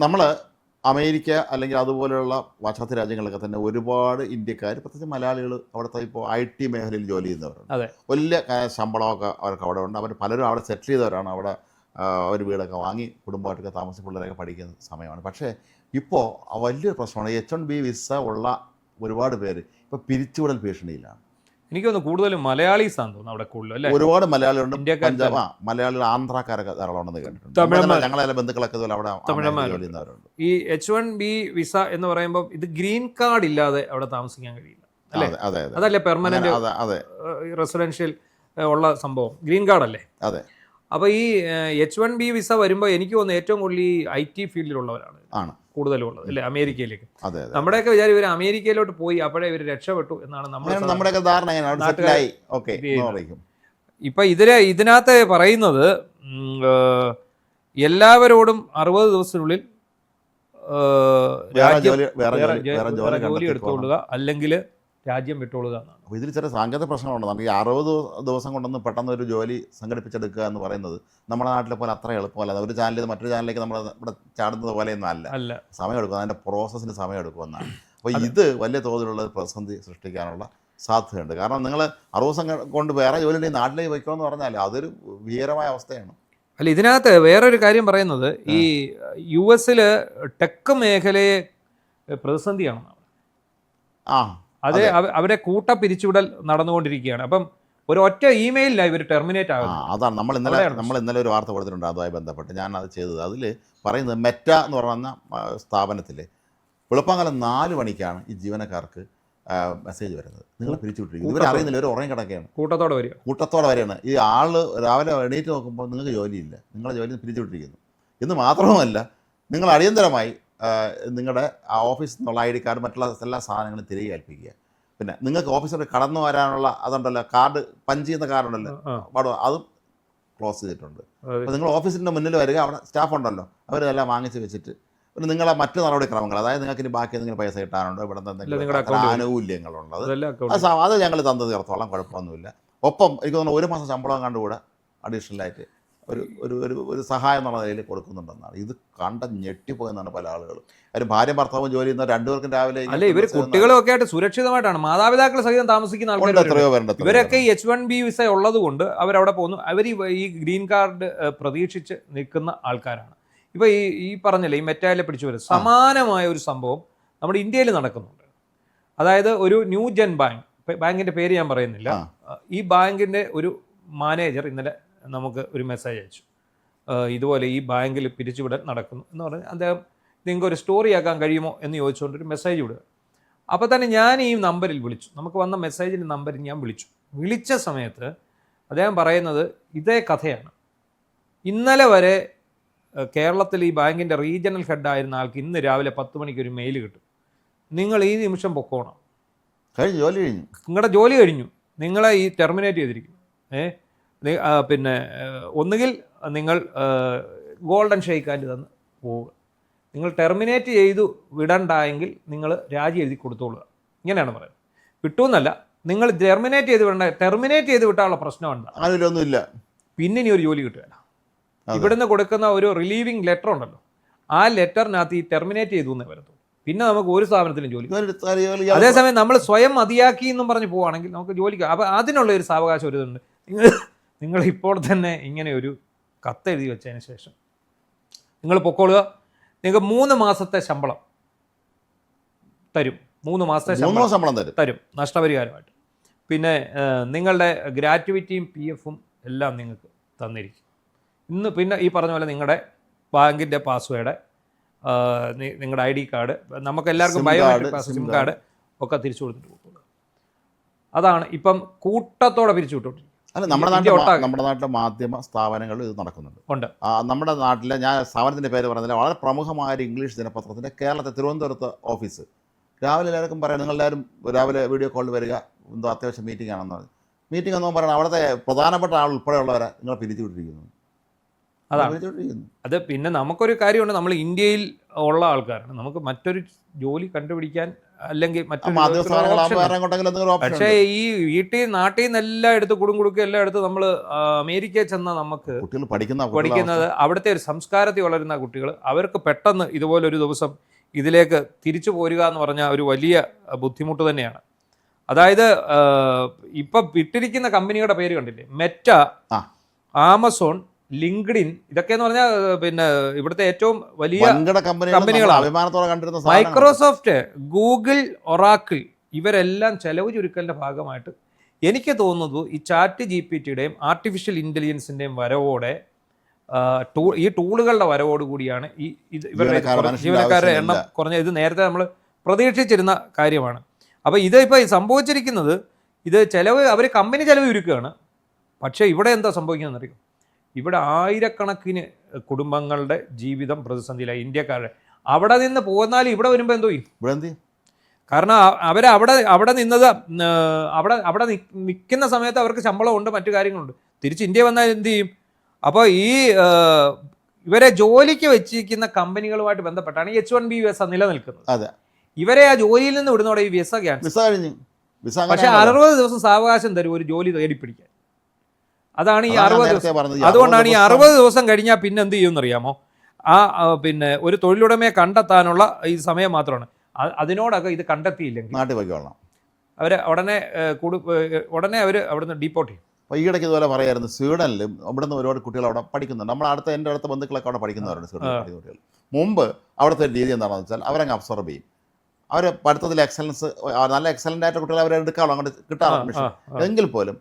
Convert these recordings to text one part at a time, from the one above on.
നമ്മൾ അമേരിക്ക അല്ലെങ്കിൽ അതുപോലെയുള്ള പാശ്ചാത്യ രാജ്യങ്ങളിലൊക്കെ തന്നെ ഒരുപാട് ഇന്ത്യക്കാർ, പ്രത്യേകിച്ച് മലയാളികൾ അവിടുത്തെ ഇപ്പോൾ IT മേഖലയിൽ ജോലി ചെയ്യുന്നവരുണ്ട്. അതെ. വലിയ ശമ്പളമൊക്കെ അവർക്ക് അവിടെ ഉണ്ട്. അവർ പലരും അവിടെ സെറ്റിൽ ചെയ്തവരാണ്. അവിടെ ഒരു വീടൊക്കെ വാങ്ങി കുടുംബമായിട്ടൊക്കെ താമസിച്ച് പിള്ളേരൊക്കെ പഠിക്കുന്ന സമയമാണ്. പക്ഷേ ഇപ്പോൾ വലിയൊരു പ്രശ്നമാണ്. H1B വിസ ഉള്ള ഒരുപാട് പേര് ഇപ്പോൾ പിരിച്ചുവിടൽ ഭീഷണിയിലാണ്. എനിക്ക് തോന്നുന്നു കൂടുതലും മലയാളീസാന്ന് തോന്നുന്നു അവിടെ കൂടുതലും അല്ലേ. ഒരുപാട് മലയാളികളുണ്ട്. ഇന്ത്യക്കാർ മലയാളികൾ, ആന്ധ്രാക്കാരൊക്കെ ധാരാളം ഉണ്ടെന്ന് കേട്ടിട്ടുണ്ട്. തമിഴന്മാർ. ഞങ്ങളെ ബന്ധുക്കളൊക്കെ ഇതുപോലെ അവിടെ തമിഴന്മാർ. ജോലി ചെയ്യുന്നവരുണ്ട്. ഈ H1B വിസ എന്ന് പറയുമ്പോൾ ഇത് ഗ്രീൻ കാർഡ് ഇല്ലാതെ അവിടെ താമസിക്കാൻ കഴിയില്ല അല്ലേ. അതെ അതെ അതെ അതല്ലേ പെർമനന്റ് അതെ അതെ റെസിഡൻഷ്യൽ ഉള്ള സംഭവം ഗ്രീൻ കാർഡ് അല്ലേ. അതെ. അപ്പോൾ ഈ H1B വിസ വരുമ്പോൾ എനിക്ക് തോന്നുന്നു ഏറ്റവും കൂടുതൽ ഈ IT ഫീൽഡിലുള്ളവരാണ് ആണ് കൂടുതലും ഉള്ളത് അല്ലേ, അമേരിക്കയിലേക്ക്. അതെ അതെ. നമ്മുടെയൊക്കെ വിചാരം ഇവർ അമേരിക്കയിലോട്ട് പോയി അപ്പോഴേ ഇവർ രക്ഷപ്പെട്ടു എന്നാണ് നമ്മുടെയൊക്കെ ധാരണ. നാട്ടുകാർ ഓക്കെ. ഇപ്പൊ ഇതിനകത്ത് പറയുന്നത് എല്ലാവരോടും 60 ദിവസത്തിനുള്ളിൽ ജോലി എടുത്തുകൊള്ളുക അല്ലെങ്കിൽ രാജ്യം വിട്ടുകൊള്ളുക എന്നാണ്. അപ്പോൾ ഇതിൽ ചില സാങ്കേതിക പ്രശ്നങ്ങളുണ്ട്. നമുക്ക് ഈ 60 ദിവസം കൊണ്ടൊന്ന് പെട്ടെന്ന് ഒരു ജോലി സംഘടിപ്പിച്ചെടുക്കുക എന്ന് പറയുന്നത് നമ്മുടെ നാട്ടിലെ പോലെ അത്ര എളുപ്പമല്ല. ഒരു ചാനലിൽ മറ്റൊരു ചാനലിലേക്ക് നമ്മൾ ഇവിടെ ചാടുന്നത് പോലെയൊന്നും അല്ല. സമയമെടുക്കും. അതിൻ്റെ പ്രോസസ്സിന് സമയമെടുക്കുമെന്നാണ്. അപ്പോൾ ഇത് വലിയ തോതിലുള്ള പ്രതിസന്ധി സൃഷ്ടിക്കാനുള്ള സാധ്യതയുണ്ട്. കാരണം നിങ്ങൾ 60 ദിവസം കൊണ്ട് വേറെ ജോലി ഉണ്ടെങ്കിൽ നാട്ടിലേക്ക് വയ്ക്കുമെന്ന് പറഞ്ഞാൽ അതൊരു ഭീകരമായ അവസ്ഥയാണ്. അല്ല, ഇതിനകത്ത് വേറൊരു കാര്യം പറയുന്നത് ഈ US ടെക് മേഖലയെ പ്രതിസന്ധിയാണ്. അത് അവരെ കൂട്ട പിരിച്ചുവിടൽ നടന്നുകൊണ്ടിരിക്കുകയാണ്. അപ്പം ഒരു ഒറ്റ ഇമെയിലിലാണ് ഇവർ ടെർമിനേറ്റ് ആകുന്നത്. അതാണ് നമ്മൾ ഇന്നലെ ഒരു വാർത്ത കൊടുത്തിട്ടുണ്ട് അതുമായി ബന്ധപ്പെട്ട്. ഞാൻ അത് ചെയ്തത്. അതിൽ പറയുന്നത് മെറ്റ എന്ന് പറയുന്ന സ്ഥാപനത്തിൽ വെളുപ്പാങ്കാലം 4 മണിക്കാണ് ഈ ജീവനക്കാർക്ക് മെസ്സേജ് വരുന്നത്, നിങ്ങൾ പിരിച്ചുവിട്ടിരിക്കുന്നു. ഇവർ അറിയുന്നില്ല, ഒരു ഉറങ്ങി കിടക്കുകയാണ്. കൂട്ടത്തോടെ വരികയാണ്. ഈ ആള് രാവിലെ എണീറ്റ് നോക്കുമ്പോൾ നിങ്ങൾക്ക് ജോലിയില്ല, നിങ്ങളെ ജോലി പിരിച്ചുവിട്ടിരിക്കുന്നു എന്ന് മാത്രവുമല്ല, നിങ്ങൾ അടിയന്തരമായി നിങ്ങളുടെ ആ ഓഫീസിൽ നിന്നുള്ള ID കാർഡ് മറ്റുള്ള എല്ലാ സാധനങ്ങളും തിരികെ ഏൽപ്പിക്കുക. പിന്നെ നിങ്ങൾക്ക് ഓഫീസിൽ കടന്നു വരാനുള്ള അതുണ്ടല്ലോ, കാർഡ് പഞ്ച് ചെയ്യുന്ന കാർഡുണ്ടല്ലോ, അതും ക്ലോസ് ചെയ്തിട്ടുണ്ട്. അപ്പോൾ നിങ്ങൾ ഓഫീസിൻ്റെ മുന്നിൽ വരിക, അവിടെ സ്റ്റാഫ് ഉണ്ടല്ലോ, അവരിതെല്ലാം വാങ്ങിച്ച് വെച്ചിട്ട് പിന്നെ നിങ്ങളെ മറ്റ് നടപടിക്രമങ്ങൾ, അതായത് നിങ്ങൾക്ക് ഇനി ബാക്കി എന്തെങ്കിലും പൈസ കിട്ടാനുണ്ടോ, ഇവിടെ എന്തെങ്കിലും ആനുകൂല്യങ്ങളുള്ളത് അത് ഞങ്ങൾ തന്നു തീർത്തോളം, കുഴപ്പമൊന്നുമില്ല. ഒപ്പം എനിക്ക് തോന്നുന്നു 1 മാസം ശമ്പളം കണ്ടുകൂടെ അഡീഷണലായിട്ട് ഒരു സഹായം എന്നുള്ള നിലയിൽ കൊടുക്കുന്നുണ്ടെന്നാണ്. ഇത് കണ്ട ഞെട്ടിപ്പോയെന്നാണ് പല ആളുകളും. കാര്യം ഭാര്യയും ഭർത്താവും ജോലി ചെയ്യുന്ന രണ്ടുപേർക്കും രാവിലെ ഇവർ കുട്ടികളും ഒക്കെ ആയിട്ട് സുരക്ഷിതമായിട്ടാണ് മാതാപിതാക്കൾ സഹിതം താമസിക്കുന്ന ആൾക്കാർ എത്രയോ പേരുണ്ട്. ഇവരൊക്കെ ഈ H1B വിസ ഉള്ളത് കൊണ്ട് അവരവിടെ പോകുന്നു. അവർ ഈ ഗ്രീൻ കാർഡ് പ്രതീക്ഷിച്ച് നിൽക്കുന്ന ആൾക്കാരാണ്. ഇപ്പോൾ ഈ പറഞ്ഞല്ലേ, ഈ മെറ്റയിലെ പിടിച്ചു വരും സമാനമായ ഒരു സംഭവം നമ്മുടെ ഇന്ത്യയിൽ നടക്കുന്നുണ്ട്. അതായത് ഒരു ന്യൂജൻ ബാങ്കിൻ്റെ പേര് ഞാൻ പറയുന്നില്ല. ഈ ബാങ്കിൻ്റെ ഒരു മാനേജർ ഇന്നലെ നമുക്ക് ഒരു മെസ്സേജ് അയച്ചു, ഇതുപോലെ ഈ ബാങ്കിൽ പിരിച്ചുവിടൽ നടക്കുന്നു എന്ന് പറഞ്ഞ് അദ്ദേഹം നിങ്ങൾക്ക് ഒരു സ്റ്റോറി ആക്കാൻ കഴിയുമോ എന്ന് ചോദിച്ചുകൊണ്ടൊരു മെസ്സേജ് വിടുക. അപ്പോൾ തന്നെ ഞാൻ ഈ നമ്പറിൽ വിളിച്ചു, നമുക്ക് വന്ന മെസ്സേജിൻ്റെ നമ്പറിൽ ഞാൻ വിളിച്ച സമയത്ത് അദ്ദേഹം പറയുന്നത് ഇതേ കഥയാണ്. ഇന്നലെ വരെ കേരളത്തിൽ ഈ ബാങ്കിൻ്റെ റീജിയണൽ ഹെഡായിരുന്ന ആൾക്ക് ഇന്ന് രാവിലെ 10 മണിക്ക് ഒരു മെയിൽ കിട്ടും, നിങ്ങൾ ഈ നിമിഷം പൊക്കോണം, ജോലി കഴിഞ്ഞു, നിങ്ങളുടെ ജോലി കഴിഞ്ഞു, നിങ്ങളെ ഈ ടെർമിനേറ്റ് ചെയ്തിരിക്കുന്നു. പിന്നെ ഒന്നുകിൽ നിങ്ങൾ ഗോൾഡൻ ഷെയ്ക്ക് ഹാൻഡ് തന്ന് പോവുക, നിങ്ങൾ ടെർമിനേറ്റ് ചെയ്തു വിടണ്ടായെങ്കിൽ നിങ്ങൾ രാജി എഴുതി കൊടുത്തോളുക. ഇങ്ങനെയാണ് പറയുന്നത്. വിട്ടൂന്നല്ല, നിങ്ങൾ ടെർമിനേറ്റ് ചെയ്ത് വിട്ടാനുള്ള പ്രശ്നമുണ്ട്, അതിലൊന്നുമില്ല, പിന്നെ ഇനി ഒരു ജോലി കിട്ടുകയില്ല. ഇവിടുന്ന് കൊടുക്കുന്ന ഒരു റിലീവിങ് ലെറ്റർ ഉണ്ടല്ലോ, ആ ലെറ്ററിനകത്ത് ഈ ടെർമിനേറ്റ് ചെയ്തു എന്നേ വരത്തുള്ളൂ. പിന്നെ നമുക്ക് ഒരു സ്ഥാപനത്തിലും ജോലി. അതേസമയം നമ്മൾ സ്വയം മതിയാക്കി എന്നും പറഞ്ഞ് പോവുകയാണെങ്കിൽ നമുക്ക് ജോലിക്ക്. അപ്പോൾ അതിനുള്ള ഒരു സാവകാശം ഒരു ഇതുണ്ട്. നിങ്ങൾ ഇപ്പോൾ തന്നെ ഇങ്ങനെ ഒരു കത്തെഴുതി വെച്ചതിന് ശേഷം നിങ്ങൾ പൊക്കോളുക, നിങ്ങൾക്ക് 3 മാസത്തെ ശമ്പളം തരും. 3 മാസത്തെ ശമ്പളം തരും നഷ്ടപരിഹാരമായിട്ട്. പിന്നെ നിങ്ങളുടെ ഗ്രാറ്റുവിറ്റിയും PF എല്ലാം നിങ്ങൾക്ക് തന്നിരിക്കും. പിന്നെ ഈ പറഞ്ഞ പോലെ നിങ്ങളുടെ ബാങ്കിൻ്റെ പാസ്വേഡ്, നിങ്ങളുടെ ID കാർഡ്, നമുക്ക് എല്ലാവർക്കും ബയോമെട്രിക് സിം കാർഡ് ഒക്കെ തിരിച്ചു കൊടുത്തിട്ട് പോകുക. അതാണ് ഇപ്പം കൂട്ടത്തോടെ പിരിച്ചു വിട്ടോണ്ടിരിക്കുന്നത്. അല്ല, നമ്മുടെ നാട്ടിലെ മാധ്യമ സ്ഥാപനങ്ങളിൽ ഇത് നടക്കുന്നുണ്ട്. നമ്മുടെ നാട്ടിലെ, ഞാൻ സ്ഥാപനത്തിൻ്റെ പേര് പറഞ്ഞില്ല, വളരെ പ്രമുഖമായ ഒരു ഇംഗ്ലീഷ് ദിനപത്രത്തിൻ്റെ കേരളത്തെ തിരുവനന്തപുരത്ത് ഓഫീസ് രാവിലെ എല്ലാവർക്കും പറയാം, നിങ്ങളെല്ലാവരും രാവിലെ വീഡിയോ കോളിൽ വരിക, എന്തോ അത്യാവശ്യം മീറ്റിംഗ് ആണെന്ന് പറഞ്ഞു. മീറ്റിംഗ് ഒന്നും പറയണം, അവിടുത്തെ പ്രധാനപ്പെട്ട ആൾ ഉൾപ്പെടെയുള്ളവരെ നിങ്ങൾ പിരിച്ചു വിട്ടിരിക്കുന്നു. അതാണ് അത്. പിന്നെ നമുക്കൊരു കാര്യമുണ്ട്, നമ്മൾ ഇന്ത്യയിൽ ഉള്ള ആൾക്കാരാണ്. നമുക്ക് മറ്റൊരു ജോലി കണ്ടുപിടിക്കാൻ അല്ലെങ്കിൽ മാധ്യമ സ്ഥാപനങ്ങളാകുമ്പോൾ വേറെ എങ്ങോട്ടെങ്കിലും എന്തെങ്കിലും ഓപ്ഷൻ പക്ഷേ ഈ നാട്ടിൽ നിന്നെല്ലാം എടുത്ത് കുടുംകുടുക്കും എല്ലാം എടുത്ത് നമ്മൾ അമേരിക്കയിൽ ചെന്ന നമുക്ക് കുട്ടികൾ പഠിക്കുന്നത് അവിടുത്തെ ഒരു സംസ്കാരത്തിൽ വളരുന്ന കുട്ടികൾ അവർക്ക് പെട്ടെന്ന് ഇതുപോലെ ഒരു ദിവസം ഇതിലേക്ക് തിരിച്ചു പോരുക എന്ന് പറഞ്ഞാൽ ഒരു വലിയ ബുദ്ധിമുട്ട് തന്നെയാണ്. അതായത് ഇപ്പം വിട്ടിരിക്കുന്ന കമ്പനികളുടെ പേര് കണ്ടില്ലേ, മെറ്റ, ആമസോൺ, ലിങ്ക്ഡിൻ, ഇതൊക്കെ എന്ന് പറഞ്ഞാൽ പിന്നെ ഇവിടുത്തെ ഏറ്റവും വലിയ കമ്പനികളാണ്. മൈക്രോസോഫ്റ്റ്, ഗൂഗിൾ, ഒറാക്കിൾ, ഇവരെല്ലാം ചെലവ് ചുരുക്കലിന്റെ ഭാഗമായിട്ട് എനിക്ക് തോന്നുന്നത് ഈ ചാറ്റ് GPT-യുടെയും ആർട്ടിഫിഷ്യൽ ഇന്റലിജൻസിന്റെയും വരവോടെ ഈ ടൂളുകളുടെ വരവോടുകൂടിയാണ് ഈ ഇവരുടെ ജീവനക്കാരുടെ എണ്ണം കുറഞ്ഞ. ഇത് നേരത്തെ നമ്മൾ പ്രതീക്ഷിച്ചിരുന്ന കാര്യമാണ്. അപ്പോൾ ഇതിപ്പോൾ സംഭവിച്ചിരിക്കുന്നത് ഇത് ചെലവ് അവർ കമ്പനി ചെലവ് ചുരുക്കുകയാണ്. പക്ഷേ ഇവിടെ എന്താ സംഭവിക്കുന്നതെന്നറിയും, ഇവിടെ ആയിരക്കണക്കിന് കുടുംബങ്ങളുടെ ജീവിതം പ്രതിസന്ധിയിലായി, ഇന്ത്യക്കാരുടെ. അവിടെ നിന്ന് പോന്നാൽ ഇവിടെ വരുമ്പോൾ എന്തോ ചെയ്യും? കാരണം അവിടെ നിന്നത് അവിടെ നിൽക്കുന്ന സമയത്ത് അവർക്ക് ശമ്പളമുണ്ട്, മറ്റു കാര്യങ്ങളുണ്ട്. തിരിച്ച് ഇന്ത്യ വന്നാൽ എന്ത് ചെയ്യും? അപ്പോൾ ഈ ഇവരെ ജോലിക്ക് വെച്ചിരിക്കുന്ന കമ്പനികളുമായിട്ട് ബന്ധപ്പെട്ടാണ് H-1B വിസ നിലനിൽക്കുന്നത്. ഇവരെ ആ ജോലിയിൽ നിന്ന് വിടുന്നതോടെ ഈ വിസ ക്യാൻസൽ. പക്ഷെ 60 ദിവസം സാവകാശം തരും ഒരു ജോലി തേടിപ്പിടിക്കാൻ. അതാണ് ഈ 60 ദിവസം. അതുകൊണ്ടാണ് ഈ 60 ദിവസം കഴിഞ്ഞാൽ പിന്നെ എന്ത് ചെയ്യുമെന്ന് അറിയാമോ? പിന്നെ ഒരു തൊഴിലുടമയെ കണ്ടെത്താനുള്ള ഈ സമയം മാത്രമാണ്. അതിനോടൊക്കെ ഇത് കണ്ടെത്തിയില്ലെങ്കിൽ അവരെ ഉടനെ അവർ അവിടുന്ന് ഡീപ്പോർട്ട് ചെയ്യും. അപ്പോൾ ഈയിടയ്ക്ക് ഇതുപോലെ പറയായിരുന്നു, സ്വീഡനിലും അവിടുന്ന് ഒരുപാട് കുട്ടികൾ അവിടെ പഠിക്കുന്നുണ്ട്. എൻ്റെ അടുത്ത ബന്ധുക്കളൊക്കെ അവിടെ പഠിക്കുന്നവരുണ്ട്, സ്വീഡനിൽ പഠിക്കുന്ന കുട്ടികൾ. മുമ്പ് അവിടുത്തെ രീതി എന്താണെന്ന് വെച്ചാൽ അവരങ്ങ് അബ്സോർബ് ചെയ്യും. അവർ പഠിത്തത്തിൽ എക്സലൻസ്, നല്ല എക്സലൻ്റ് ആയിട്ട് കുട്ടികൾ അവരെ എടുക്കാമല്ലോ, അങ്ങോട്ട് കിട്ടാറുണ്ട്. എങ്കിൽ പോലും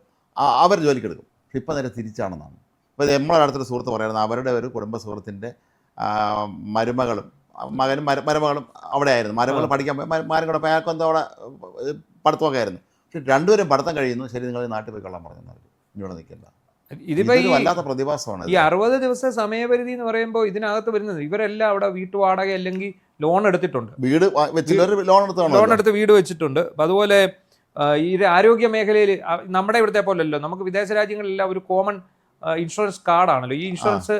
അവർ ജോലിക്ക് എടുക്കും. പക്ഷെ ഇപ്പം നേരെ തിരിച്ചാണെന്നാണ്. ഇപ്പോൾ നമ്മളെ അടുത്തൊരു സുഹൃത്ത് പറയുന്നത്, അവരുടെ ഒരു കുടുംബ സുഹൃത്തിൻ്റെ മരുമകളും മരുമകളും അവിടെ ആയിരുന്നു. മരുമകൾ പഠിക്കാൻ മാരും കൂടെ അയാൾക്കും എന്തോ അവിടെ പഠിത്തമൊക്കെ ആയിരുന്നു. പക്ഷെ രണ്ടുപേരും പഠിത്തം കഴിയുന്നു. ശരി, നിങ്ങൾ നാട്ടിൽ പോയി കൊള്ളാൻ പറഞ്ഞു, ഇവിടെ നിൽക്കില്ല. ഇതിപ്പോ വല്ലാത്ത പ്രതിഭാസമാണ്. ഈ 60 ദിവസ സമയപരിധി എന്ന് പറയുമ്പോൾ ഇതിനകത്ത് വരുന്നത് ഇവരെല്ലാം അവിടെ വീട്ടുവാടക അല്ലെങ്കിൽ ലോൺ എടുത്തിട്ടുണ്ട്, ലോൺ എടുത്ത് വീട് വെച്ചിട്ടുണ്ട്. അതുപോലെ ഈ ആരോഗ്യ മേഖലയിൽ നമ്മുടെ ഇവിടുത്തെ പോലെയല്ലോ, നമുക്ക് വിദേശ രാജ്യങ്ങളിലെല്ലാം ഒരു കോമൺ ഇൻഷുറൻസ് കാർഡാണല്ലോ. ഈ ഇൻഷുറൻസ്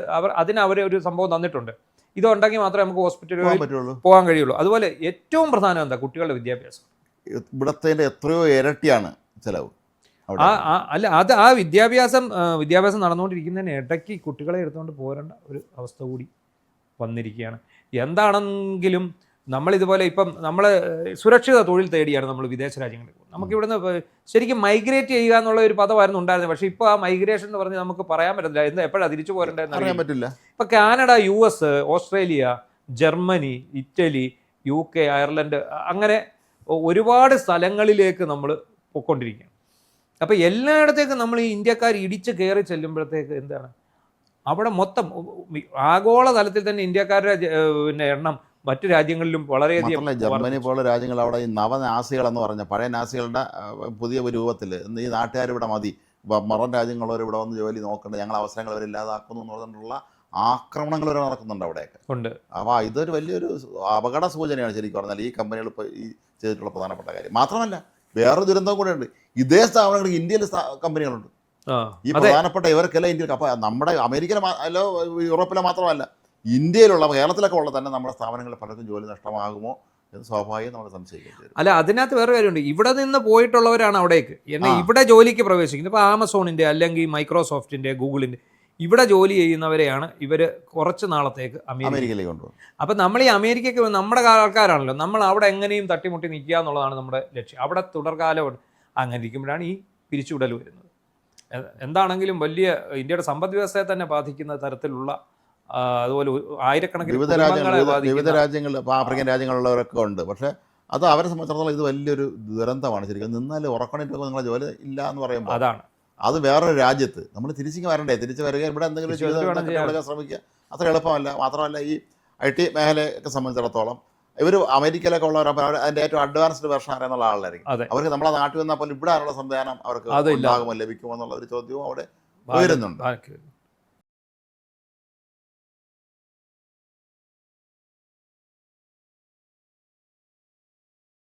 അവർ ഒരു സംഭവം തന്നിട്ടുണ്ട്. ഇതുണ്ടെങ്കിൽ മാത്രമേ നമുക്ക് ഹോസ്പിറ്റലിൽ പോകാൻ കഴിയുള്ളൂ. അതുപോലെ ഏറ്റവും പ്രധാനം എന്താ, കുട്ടികളുടെ വിദ്യാഭ്യാസം. ഇവിടത്തെ എത്രയോ ഇരട്ടിയാണ് ചിലവ്. അല്ല, അത് ആ വിദ്യാഭ്യാസം നടന്നുകൊണ്ടിരിക്കുന്നതിന് ഇടയ്ക്ക് കുട്ടികളെ എടുത്തുകൊണ്ട് പോരേണ്ട ഒരു അവസ്ഥ കൂടി വന്നിരിക്കുകയാണ്. എന്താണെങ്കിലും നമ്മളിതുപോലെ ഇപ്പം നമ്മൾ സുരക്ഷിത തൊഴിൽ തേടിയാണ് നമ്മൾ വിദേശ രാജ്യങ്ങളിൽ. നമുക്കിവിടുന്ന് ശരിക്കും മൈഗ്രേറ്റ് ചെയ്യുക എന്നുള്ള ഒരു പദമായിരുന്നു ഉണ്ടായിരുന്നത്. പക്ഷേ ഇപ്പോൾ ആ മൈഗ്രേഷൻ എന്ന് പറഞ്ഞ് നമുക്ക് പറയാൻ പറ്റില്ല, എപ്പോഴാണ് തിരിച്ചു പോരേണ്ടതെന്ന് അറിയാൻ പറ്റില്ല. ഇപ്പം Canada, US, Australia, Germany, Italy, UK, Ireland, അങ്ങനെ ഒരുപാട് സ്ഥലങ്ങളിലേക്ക് നമ്മൾ പോയിക്കൊണ്ടിരിക്കുകയാണ്. അപ്പോൾ എല്ലായിടത്തേക്കും നമ്മൾ ഈ ഇന്ത്യക്കാർ ഇടിച്ച് കയറി ചെല്ലുമ്പോഴത്തേക്ക് എന്താണ്, അവിടെ മൊത്തം ആഗോള തലത്തിൽ തന്നെ ഇന്ത്യക്കാരുടെ പിന്നെ എണ്ണം മറ്റു രാജ്യങ്ങളിലും വളരെയധികം. ജർമ്മനി പോലുള്ള രാജ്യങ്ങൾ അവിടെ ഈ നവനാസികൾ എന്ന് പറഞ്ഞ പഴയ നാസികളുടെ പുതിയ രൂപത്തിൽ ഈ നാട്ടുകാരിവിടെ മതി, മറൻ രാജ്യങ്ങളുള്ളവർ ഇവിടെ വന്ന് ജോലി നോക്കേണ്ട, ഞങ്ങൾ അവസരങ്ങൾ അവരില്ലാതാക്കുന്നു എന്ന് പറഞ്ഞിട്ടുള്ള ആക്രമണങ്ങൾ വരെ നടക്കുന്നുണ്ട് അവിടെയൊക്കെ ഉണ്ട്. അപ്പോൾ ഇതൊരു വലിയൊരു അപകട സൂചനയാണ് ശരിക്കും പറഞ്ഞാൽ ഈ കമ്പനികൾ ഇപ്പോൾ ഈ ചെയ്തിട്ടുള്ള പ്രധാനപ്പെട്ട കാര്യം. മാത്രമല്ല വേറൊരു ദുരന്തം കൂടെ ഉണ്ട്. ഇതേ സ്ഥാപനങ്ങൾ ഇന്ത്യയിൽ കമ്പനികളുണ്ട്. ഈ പ്രധാനപ്പെട്ട ഇവർക്കെല്ലാം ഇന്ത്യയിൽ, അപ്പോൾ നമ്മുടെ അമേരിക്കയിലെ അല്ലോ യൂറോപ്പിലെ മാത്രമല്ല, ഇന്ത്യയിലുള്ള കേരളത്തിലൊക്കെ ഉള്ള തന്നെ നമ്മുടെ സ്ഥാപനങ്ങളിൽ പലർക്കും ജോലി നഷ്ടമാകുമോ എന്ന് സ്വാഭാവികം നമ്മൾ സംശയിക്കേണ്ടി വരും. അല്ല, അതിനകത്ത് വേറെ കാര്യമുണ്ട്. ഇവിടെ നിന്ന് പോയിട്ടുള്ളവരാണ് അവിടേക്ക് ഇവിടെ ജോലിക്ക് പ്രവേശിക്കുന്നത്. ഇപ്പോൾ ആമസോണിൻ്റെ അല്ലെങ്കിൽ മൈക്രോസോഫ്റ്റിൻ്റെ, ഗൂഗിളിൻ്റെ ഇവിടെ ജോലി ചെയ്യുന്നവരെയാണ് ഇവർ കുറച്ച് നാളത്തേക്ക് അമേരിക്കയിലേക്ക് കൊണ്ടുപോകും. അപ്പം നമ്മൾ ഈ അമേരിക്കയ്ക്ക് നമ്മുടെ ആൾക്കാരാണല്ലോ, നമ്മൾ അവിടെ എങ്ങനെയും തട്ടിമുട്ടി നിൽക്കുക എന്നുള്ളതാണ് നമ്മുടെ ലക്ഷ്യം. അവിടെ തുടർകാലം അങ്ങനെ ഇരിക്കുമ്പോഴാണ് ഈ പിരിച്ചുവിടൽ വരുന്നത്. എന്താണെങ്കിലും വലിയ ഇന്ത്യയുടെ സമ്പദ് വ്യവസ്ഥയെ തന്നെ ബാധിക്കുന്ന തരത്തിലുള്ള, അതുപോലെ ആയിരക്കണക്കിന് വിവിധ രാജ്യങ്ങൾ, ആഫ്രിക്കൻ രാജ്യങ്ങളുള്ളവരൊക്കെ ഉണ്ട്. പക്ഷേ അത് അവരെ സംബന്ധിച്ചിടത്തോളം ഇത് വലിയൊരു ദുരന്തമാണ് ശരിക്കും. നിന്നാൽ ഉറക്കണിട്ടൊക്കെ നിങ്ങളെ ജോലി ഇല്ല എന്ന് പറയുമ്പോൾ അതാണ്. അത് വേറൊരു രാജ്യത്ത് നമ്മൾ തിരിച്ചു വരണ്ടേ, തിരിച്ചു വരിക, ഇവിടെ എന്തെങ്കിലും ചെയ്ത് ശ്രമിക്കുക, അത്ര എളുപ്പമല്ല. മാത്രമല്ല ഈ IT മേഖലയൊക്കെ സംബന്ധിച്ചിടത്തോളം ഇവർ അമേരിക്കയിലൊക്കെ ഉള്ളവരപ്പോൾ അതിൻ്റെ ഏറ്റവും അഡ്വാൻസ്ഡ് വെർഷൻ അറിയാനുള്ള ആളായിരിക്കും. അവർക്ക് നമ്മളെ നാട്ടിൽ വന്നാൽ പോലും ഇവിടെ അതിനുള്ള സംവിധാനം അവർക്ക് ഉണ്ടാകുമോ, ലഭിക്കുമോ എന്നുള്ള ഒരു ചോദ്യവും അവിടെ ഉയരുന്നുണ്ട്.